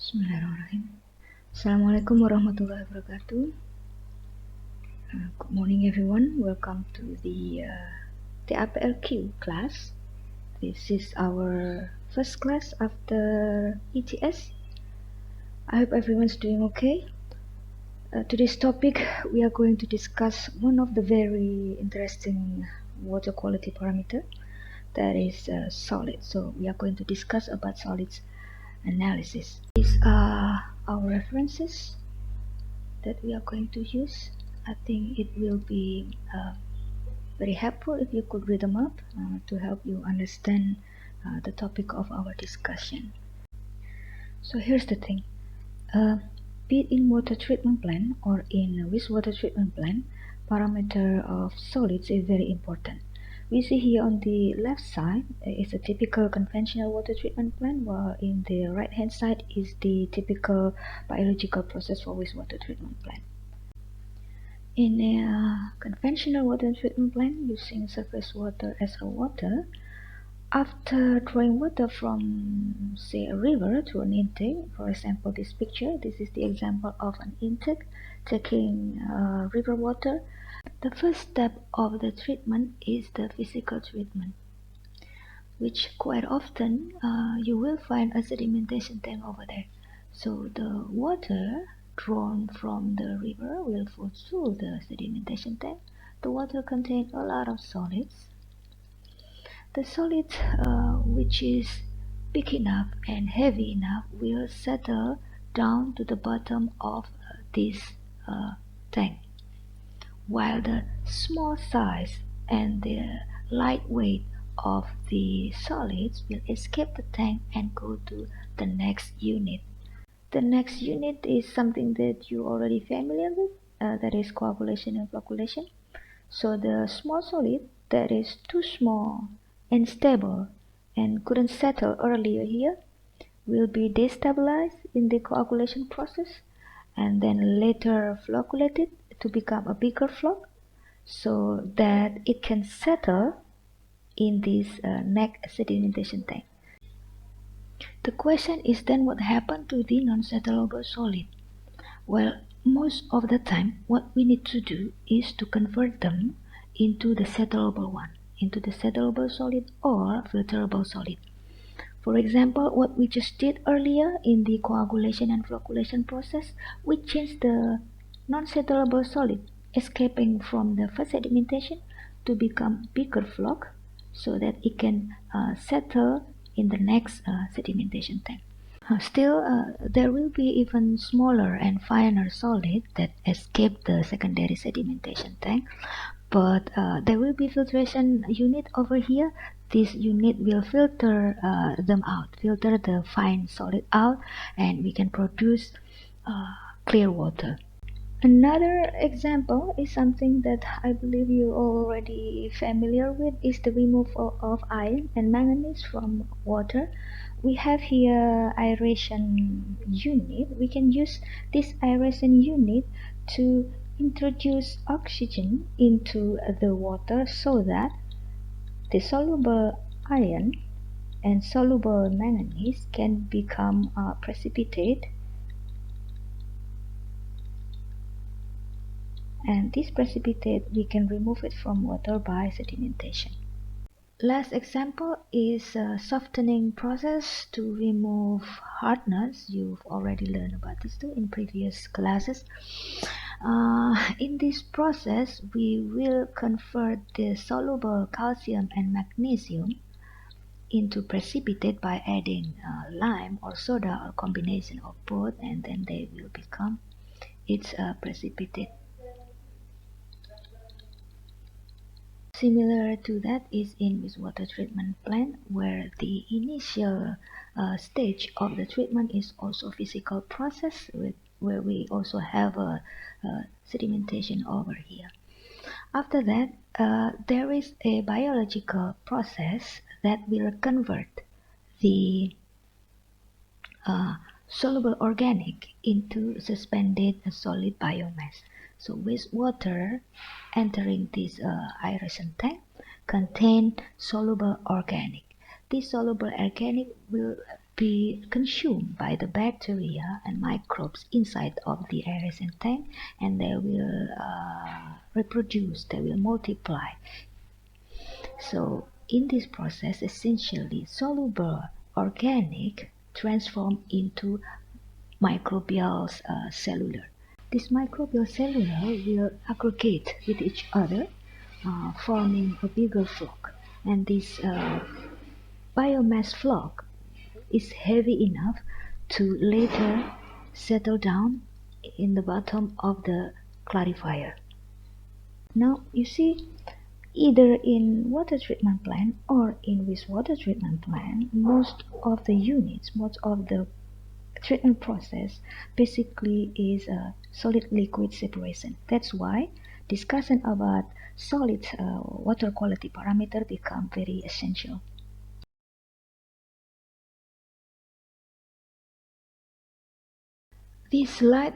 Bismillahirrahmanirrahim. Assalamualaikum warahmatullahi wabarakatuh. Good morning, everyone. Welcome to the TAPL class. This is our first class after ETS. I hope everyone's doing okay. Today's topic, we are going to discuss one of the very interesting water quality parameter, that is solid. So we are going to discuss about solids analysis. These are our references that we are going to use. I think it will be very helpful if you could read them up to help you understand the topic of our discussion. So here's the thing. Be it in water treatment plant or in wastewater treatment plant, parameter of solids is very important. We see here on the left side is a typical conventional water treatment plant, while in the right hand side is the typical biological process for wastewater treatment plant. In a conventional water treatment plant using surface water as a water, after drawing water from, say, a river to an intake, for example, this picture, this is the example of an intake taking river water. The first step of the treatment is the physical treatment, which quite often you will find a sedimentation tank over there. So the water drawn from the river will flow through the sedimentation tank. The water contains a lot of solids. The solid which is big enough and heavy enough will settle down to the bottom of this tank, while the small size and the light weight of the solids will escape the tank and go to the next unit. The next unit is something that you already familiar with, that is coagulation and flocculation. So the small solid that is too small and stable and couldn't settle earlier here will be destabilized in the coagulation process and then later flocculated to become a bigger floc so that it can settle in this next sedimentation tank. The question is then, what happened to the non-settleable solid? Well, most of the time what we need to do is to convert them into the settleable one, into the settleable solid or filterable solid. For example, what we just did earlier in the coagulation and flocculation process, we changed the non-settleable solid escaping from the first sedimentation to become bigger floc so that it can settle in the next sedimentation tank. Still, there will be even smaller and finer solid that escape the secondary sedimentation tank, but there will be filtration unit over here. This unit will filter them out, filter the fine solid out, and we can produce clear water. Another example is something that I believe you already familiar with, is the removal of iron and manganese from water. We have here aeration unit. We can use this aeration unit to introduce oxygen into the water so that the soluble iron and soluble manganese can become precipitate, and this precipitate we can remove it from water by sedimentation. Last example is a softening process to remove hardness. You've already learned about this too in previous classes. In this process, we will convert the soluble calcium and magnesium into precipitate by adding lime or soda or combination of both, and then they will become its precipitate. Similar to that is in wastewater treatment plant, where the initial stage of the treatment is also physical process, where we also have a sedimentation over here. After that, there is a biological process that will convert the soluble organic into suspended solid biomass. So wastewater entering this aeration tank contain soluble organic. This soluble organic will be consumed by the bacteria and microbes inside of the aeration tank, and they will reproduce, they will multiply. So in this process, essentially soluble organic transform into microbial cellular. This microbial cellular will aggregate with each other, forming a bigger flock. And this biomass flock is heavy enough to later settle down in the bottom of the clarifier. Now you see, either in water treatment plant or in wastewater treatment plant, most of the units, most of the treatment process basically is a solid liquid separation. That's why discussion about solid water quality parameter become very essential. This slide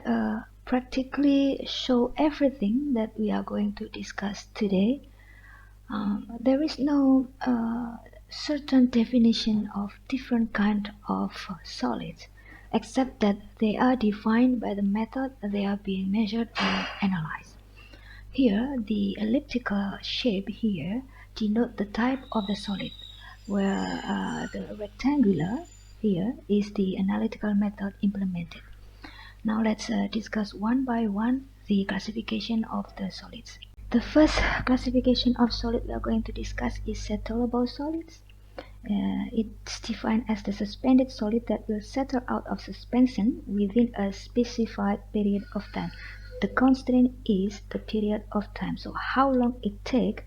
practically show everything that we are going to discuss today. There is no certain definition of different kind of solids, except that they are defined by the method they are being measured and analyzed. Here, the elliptical shape here denote the type of the solid, where the rectangular here is the analytical method implemented. Now let's discuss one by one the classification of the solids. The first classification of solid we are going to discuss is settleable solids. It's defined as the suspended solid that will settle out of suspension within a specified period of time. The constraint is the period of time, so how long it takes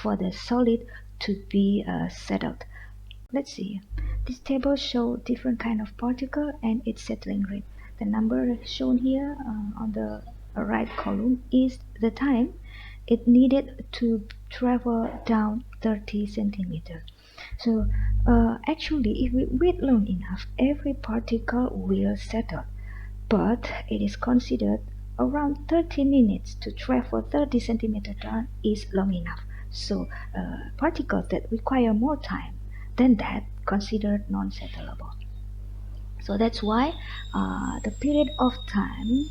for the solid to be settled. Let's see. This table shows different kind of particle and its settling rate. The number shown here on the right column is the time it needed to travel down 30 centimeters. So actually, if we wait long enough, every particle will settle. But it is considered around 30 minutes to travel 30 centimeters down is long enough. So particles that require more time than that considered non-settleable. So that's why the period of time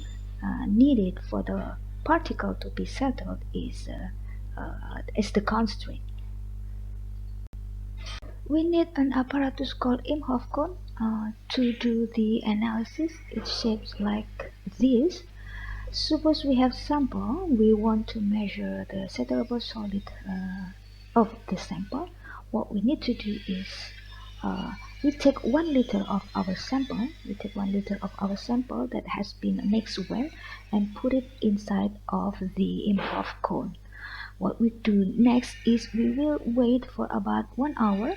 needed for the particle to be settled is the constraint. We need an apparatus called Imhoff cone to do the analysis. It shapes like this. Suppose we have sample, we want to measure the settleable solid of the sample. What we need to do is we take 1 liter of our sample. We take 1 liter of our sample that has been mixed well and put it inside of the Imhoff cone. What we do next is we will wait for about 1 hour,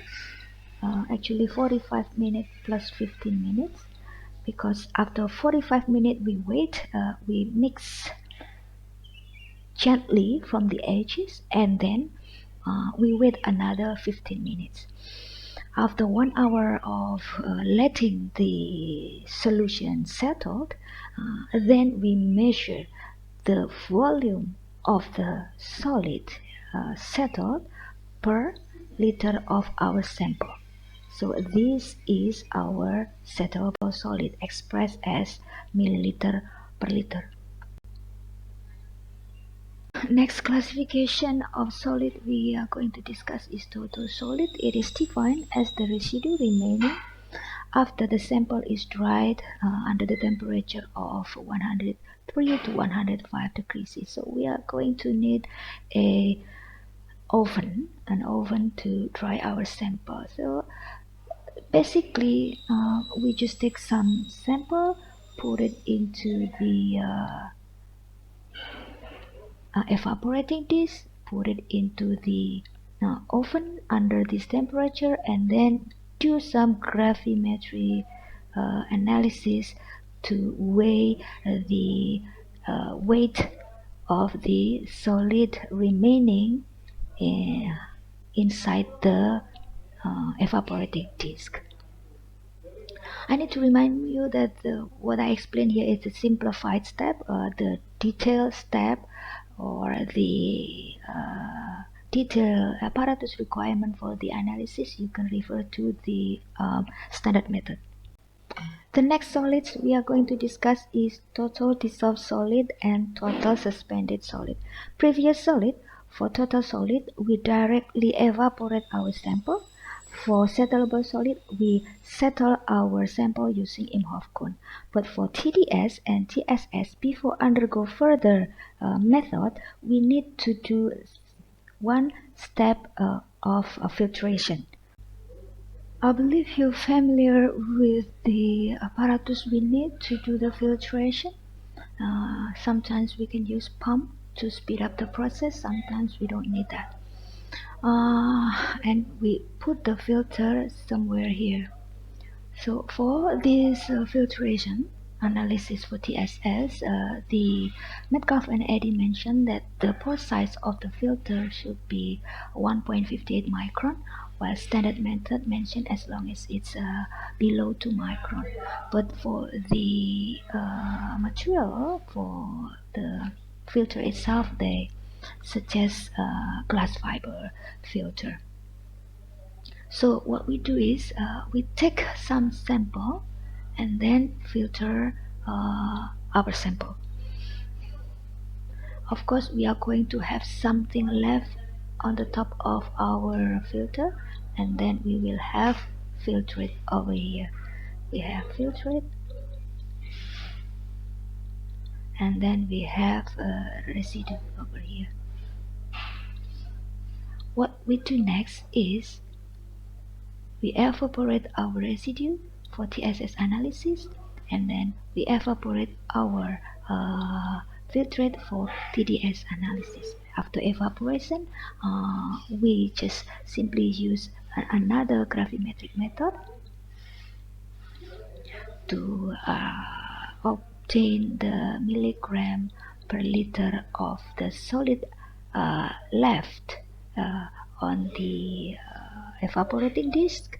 actually 45 minutes plus 15 minutes, because after 45 minutes we wait, we mix gently from the edges, and then we wait another 15 minutes. After 1 hour of letting the solution settled, then we measure the volume of the solid settled per liter of our sample. So this is our settleable solid expressed as milliliter per liter. Next classification of solid we are going to discuss is total solid. It is defined as the residue remaining after the sample is dried under the temperature of 103 to 105 degrees C. So we are going to need an oven to dry our sample. So basically we just take some sample, put it into the evaporating dish, put it into the oven under this temperature, and then do some gravimetry analysis to weigh the weight of the solid remaining inside the evaporating disk. I need to remind you that what I explained here is a simplified step. The detailed step or the detailed apparatus requirement for the analysis, you can refer to the standard method. The next solids we are going to discuss is total dissolved solid and total suspended solid. Previous solid, for total solid, we directly evaporate our sample. For settleable solid, we settle our sample using Imhoff cone. But for TDS and TSS, before undergo further method, we need to do one step of filtration. I believe you're familiar with the apparatus we need to do the filtration. Sometimes we can use pump to speed up the process, sometimes we don't need that. And we put the filter somewhere here. So for this filtration analysis for TSS, the Metcalfe and Eddy mentioned that the pore size of the filter should be 1.58 micron, while standard method mentioned as long as it's below 2 micron. But for the material for the filter itself, they suggest glass fiber filter. So what we do is we take some sample and then filter our sample. Of course, we are going to have something left on the top of our filter, and then we will have filtrate over here. We have filtrate, and then we have residue over here. What we do next is we evaporate our residue for TSS analysis, and then we evaporate our filtrate for TDS analysis. After evaporation, we just simply use another gravimetric method to obtain the milligram per liter of the solid left on the evaporating disk,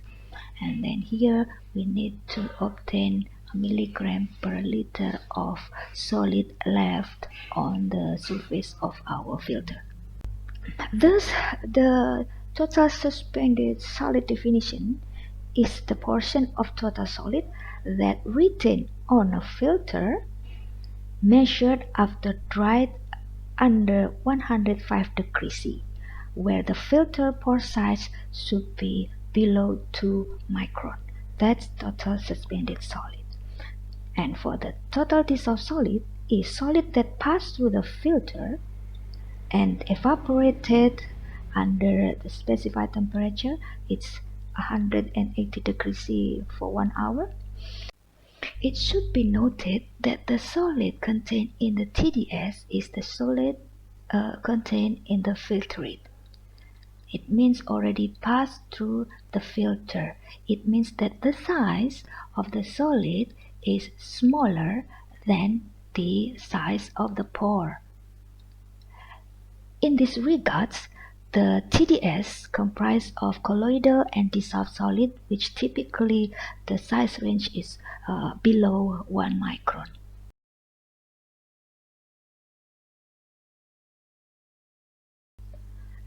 and then here we need to obtain a milligram per liter of solid left on the surface of our filter. Thus, the total suspended solid definition is the portion of total solid that retained on a filter measured after dried under 105 degrees C, where the filter pore size should be below 2 micron. That's total suspended solid. And for the total dissolved solid is solid that passed through the filter and evaporated under the specified temperature. It's 180 degrees C for 1 hour. It should be noted that the solid contained in the TDS is the solid contained in the filtrate. It means already passed through the filter. It means that the size of the solid is smaller than the size of the pore. In this regards, the TDS comprise of colloidal and dissolved solid, which typically the size range is below 1 micron.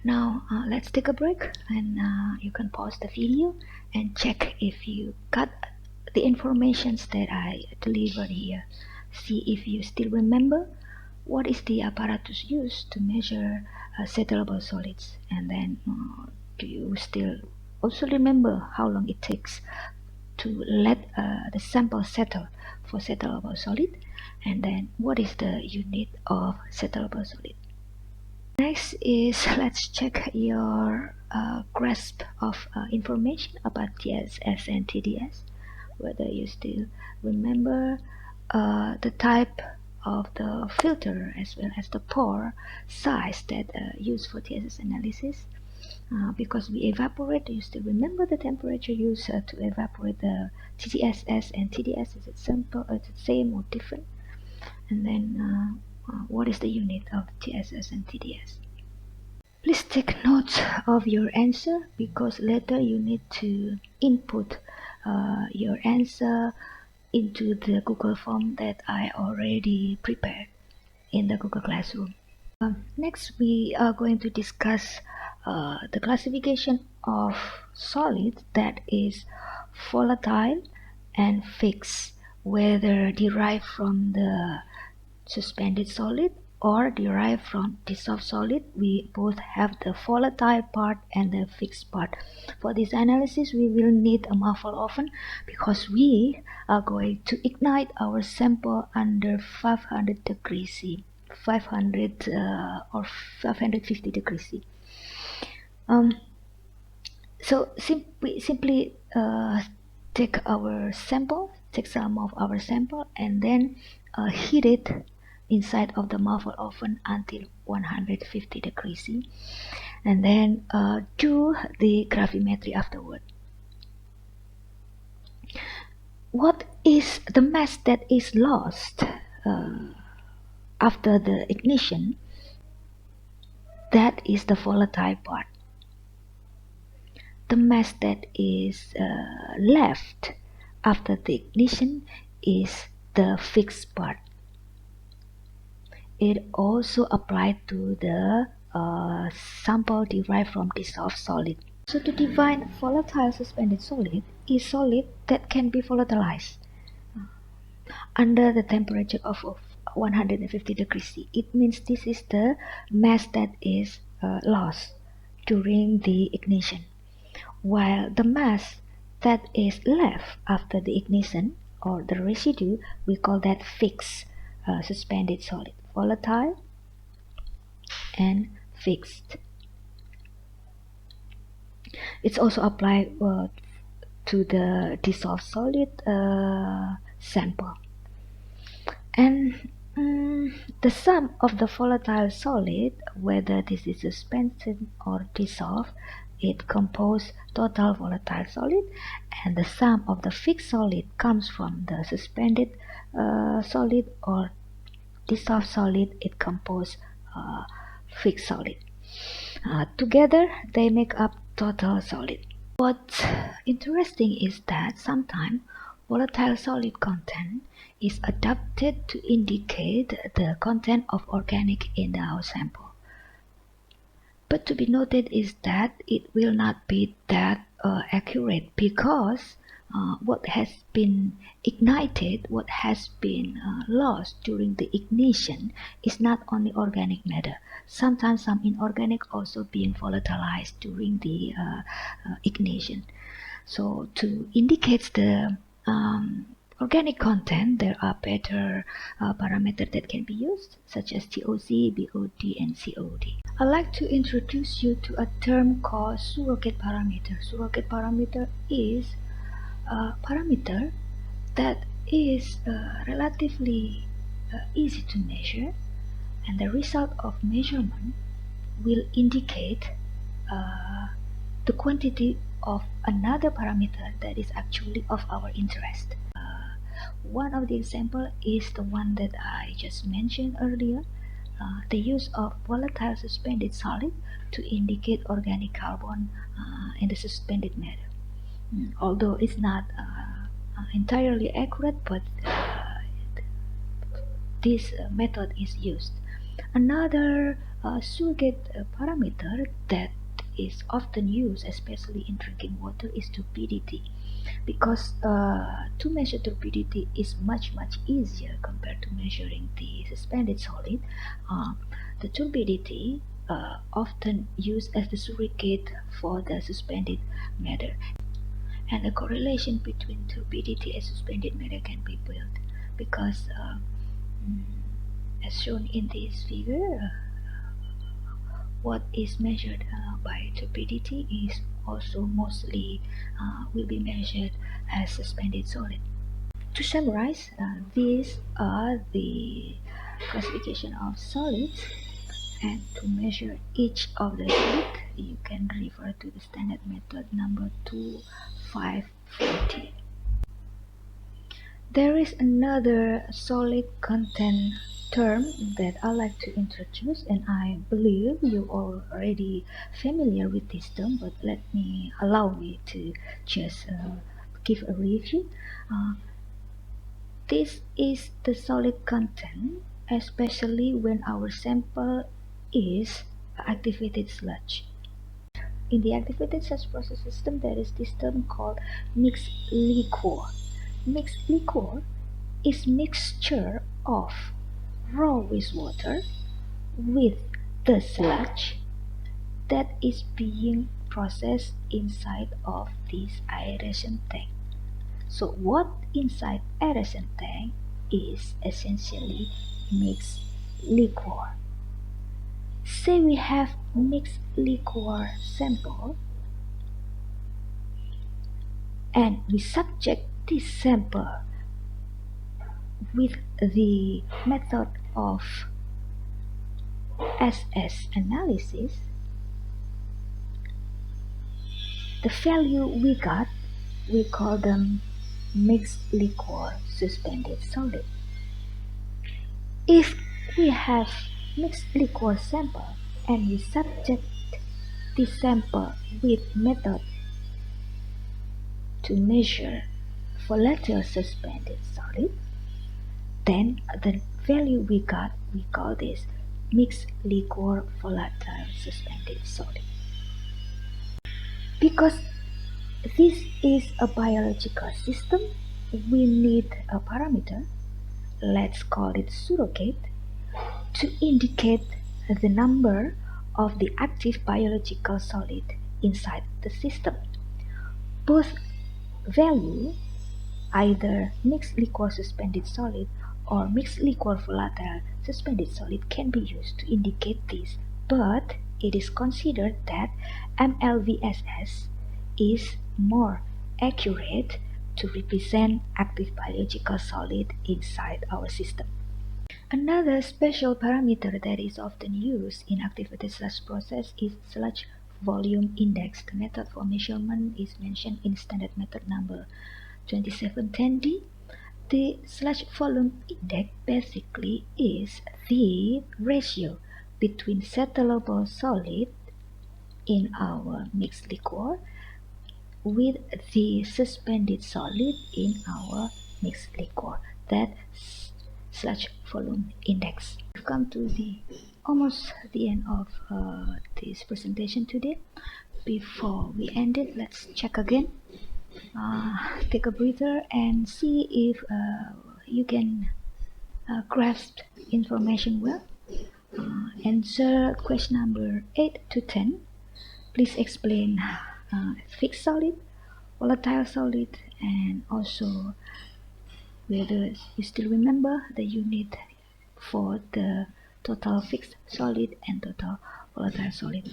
Now let's take a break, and you can pause the video and check if you got the informations that I delivered here. See if you still remember what is the apparatus used to measure settleable solids, and then do you still also remember how long it takes to let the sample settle for settleable solid, and then what is the unit of settleable solid. Next is let's check your grasp of information about TSS and TDS, whether you still remember the type of the filter as well as the pore size that used for TSS analysis. Because we evaporate, do you still remember the temperature used to evaporate the TSS and TDS? Is it simple? Is it same or different? And then what is the unit of TSS and TDS? Please take note of your answer, because later you need to input your answer into the Google form that I already prepared in the Google Classroom. Next, we are going to discuss the classification of solid that is volatile and fixed, whether derived from the suspended solid or derived from dissolved solid. We both have the volatile part and the fixed part. For this analysis, we will need a muffle oven because we are going to ignite our sample under 500 degrees C, 500 or 550 degrees C. Um, so simply take some of our sample, and then heat it inside of the muffle oven until 150 degrees C, and then do the gravimetry afterward. What is the mass that is lost after the ignition? That is the volatile part. The mass that is left after the ignition is the fixed part. It also applies to the sample derived from dissolved solid. So to define volatile suspended solid is solid that can be volatilized under the temperature of 150 degrees C. It means this is the mass that is lost during the ignition, while the mass that is left after the ignition, or the residue, we call that fixed suspended solid. Volatile and fixed. It's also applied to the dissolved solid sample. And the sum of the volatile solid, whether this is suspended or dissolved, it composes total volatile solid, and the sum of the fixed solid comes from the suspended solid or dissolved solid. It composes fixed solid. Together they make up total solid. What's interesting is that sometimes volatile solid content is adapted to indicate the content of organic in our sample. But to be noted is that it will not be that accurate, because what has been ignited, what has been lost during the ignition is not only organic matter. Sometimes some inorganic also being volatilized during the ignition. So to indicate the organic content, there are better parameters that can be used, such as TOC, BOD, and COD. I'd like to introduce you to a term called surrogate parameter. Surrogate parameter is a parameter that is relatively easy to measure, and the result of measurement will indicate the quantity of another parameter that is actually of our interest. One of the example is the one that I just mentioned earlier, the use of volatile suspended solid to indicate organic carbon in the suspended matter. Although it's not entirely accurate, but this method is used. Another surrogate parameter that is often used, especially in drinking water, is turbidity, because to measure turbidity is much easier compared to measuring the suspended solid. The turbidity often used as the surrogate for the suspended matter, and the correlation between turbidity and suspended matter can be built, because as shown in this figure, what is measured by turbidity is also mostly will be measured as suspended solid. To summarize, these are the classification of solids, and to measure each of the solid, you can refer to the standard method number 2540. There is another solid content term that I like to introduce, and I believe you are already familiar with this term, but allow me to just give a review. This is the solid content, especially when our sample is activated sludge. In the activated sludge process system, there is this term called mixed liquor. mixed liquor is mixture of raw wastewater with the sludge that is being processed inside of this aeration tank. So what inside aeration tank is essentially mixed liquor. Say we have mixed liquor sample and we subject this sample with the method of SS analysis, the value we got, we call them mixed liquor suspended solid. If we have mixed liquor sample and we subject this sample with method to measure volatile suspended solid, then the value we got, we call this mixed liquor volatile suspended solid. Because this is a biological system, we need a parameter, let's call it surrogate, to indicate the number of the active biological solid inside the system. Both value, either mixed liquor suspended solid or mixed liquor volatile suspended solid, can be used to indicate this, but it is considered that MLVSS is more accurate to represent active biological solid inside our system. Another special parameter that is often used in activated sludge process is sludge volume index. The method for measurement is mentioned in standard method number 2710D. The sludge volume index basically is the ratio between settleable solid in our mixed liquor with the suspended solid in our mixed liquor. That's sludge volume index. We've come to the almost the end of this presentation today. Before we end it, let's check again. Take a breather and see if you can grasp information well. Answer question number 8 to 10. Please explain fixed solid, volatile solid, and also whether you still remember the unit for the total fixed solid and total volatile solid.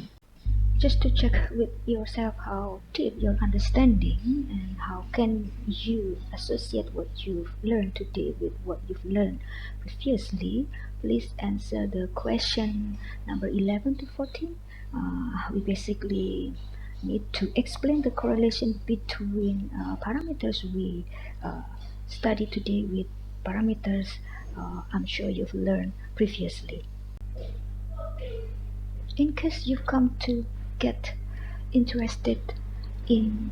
Just to check with yourself how deep your understanding and how can you associate what you've learned today with what you've learned previously, please answer the question number 11 to 14. We basically need to explain the correlation between parameters we study today with parameters I'm sure you've learned previously. In case you've come to get interested in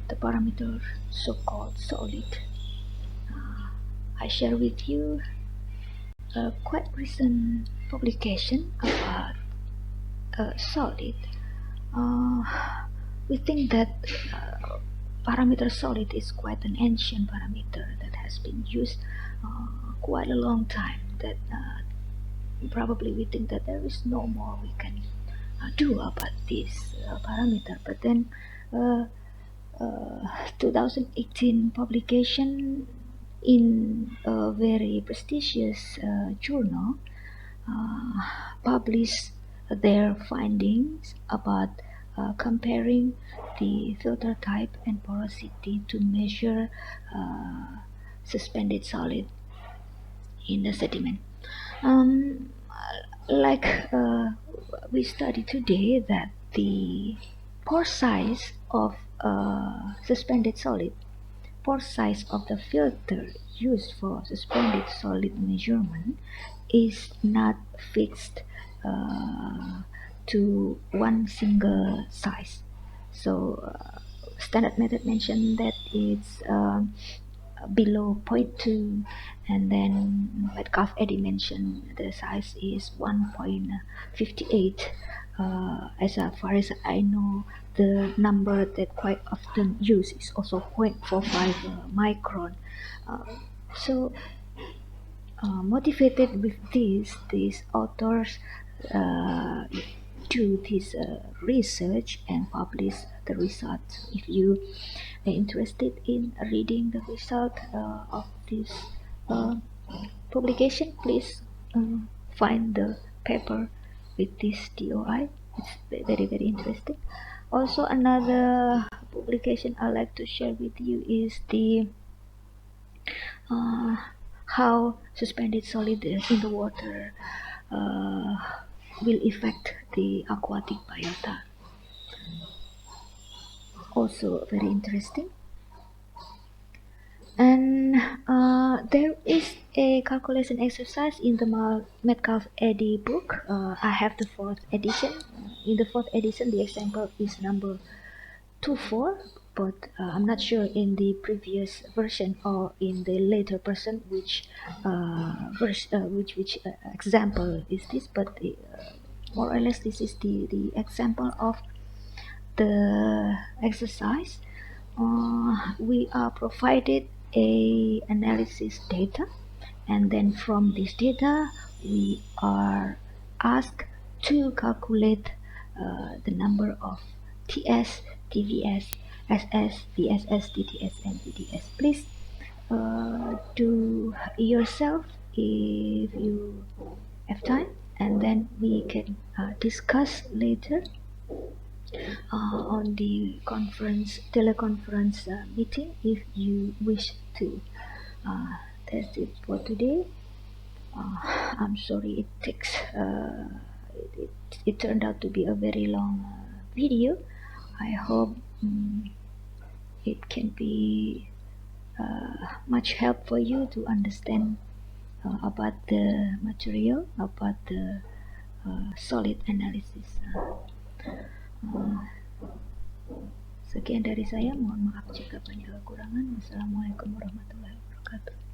the parameter so-called solid, I share with you a quite recent publication about solid. Uh, we think that parameter solid is quite an ancient parameter that has been used quite a long time. That probably we think that there is no more we can do about this parameter. But then 2018 publication in a very prestigious journal published their findings about comparing the filter type and porosity to measure suspended solid in the sediment. Um, like we study today that the pore size of suspended solid, pore size of the filter used for suspended solid measurement is not fixed to one single size. So standard method mentioned that it's below zero point 0.2, and then Metcalf Eddy mentioned the size is 1.58 as far as I know, the number that quite often used is also 0.45 micron. Uh, so motivated with this, these authors uh, do this research and publish the results. If you are interested in reading the result of this uh, publication, please find the paper with this DOI. It's very, very interesting. Also, another publication I like to share with you is the uh, how suspended solid in the water uh, will affect the aquatic biota. Also very interesting. And there is a calculation exercise in the Metcalf Eddy book. I have the fourth edition. In the fourth edition, the example is number 24, but I'm not sure in the previous version or in the later version which example is this. But more or less, this is the example of the exercise. We are provided a analysis data, and then from this data we are asked to calculate the number of TS, TVS, SS, VSS, DTS, and VDS. Please do yourself if you have time, and then we can discuss later on the teleconference meeting if you wish to. That's it for today. I'm sorry it turned out to be a very long video. I hope it can be much help for you to understand about the material, about the solid analysis. Uh, Sekian dari saya, mohon maaf jika banyak kekurangan. Wassalamualaikum warahmatullahi wabarakatuh.